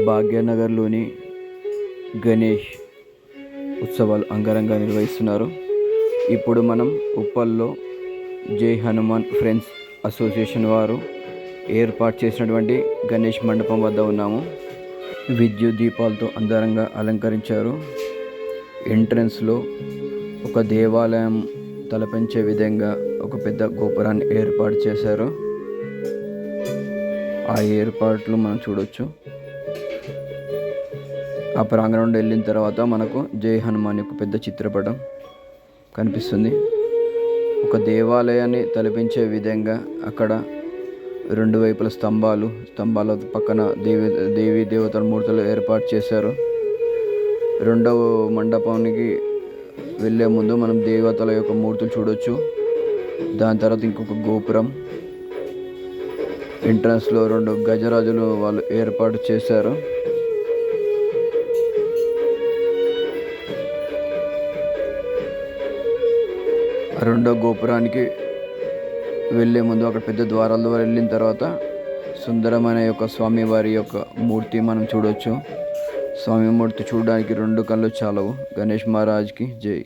భాగ్యనగర్లోని గణేష్ ఉత్సవాలు అంగరంగ నిర్వహిస్తున్నారు. ఇప్పుడు మనం ఉప్పల్లో జై హనుమాన్ ఫ్రెండ్స్ అసోసియేషన్ వారు ఏర్పాటు చేసినటువంటి గణేష్ మండపం వద్ద ఉన్నాము. విద్యుత్ దీపాలతో అందంగా అలంకరించారు. ఎంట్రన్స్లో ఒక దేవాలయం తలపించే విధంగా ఒక పెద్ద గోపురాన్ని ఏర్పాటు చేశారు. ఆ ఏర్పాట్లు మనం చూడొచ్చు. ఆ ప్రాంగణం నుండి వెళ్ళిన తర్వాత మనకు జై హనుమాన్ యొక్క పెద్ద చిత్రపటం కనిపిస్తుంది. ఒక దేవాలయాన్ని తలపించే విధంగా అక్కడ రెండు వైపుల స్తంభాల పక్కన దేవీ దేవతల మూర్తులు ఏర్పాటు చేశారు. రెండవ మండపానికి వెళ్ళే ముందు మనం దేవతల యొక్క మూర్తులు చూడొచ్చు. దాని తర్వాత ఇంకొక గోపురం, ఎంట్రన్స్లో రెండు గజరాజులు వాళ్ళు ఏర్పాటు చేశారు. రెండో గోపురానికి వెళ్ళే ముందు అక్కడ పెద్ద ద్వారాల ద్వారా వెళ్ళిన తర్వాత సుందరమైన యొక్క స్వామివారి యొక్క మూర్తి మనం చూడవచ్చు. స్వామి మూర్తి చూడడానికి రెండు కళ్ళు చాలవు. గణేష్ మహారాజ్కి జై.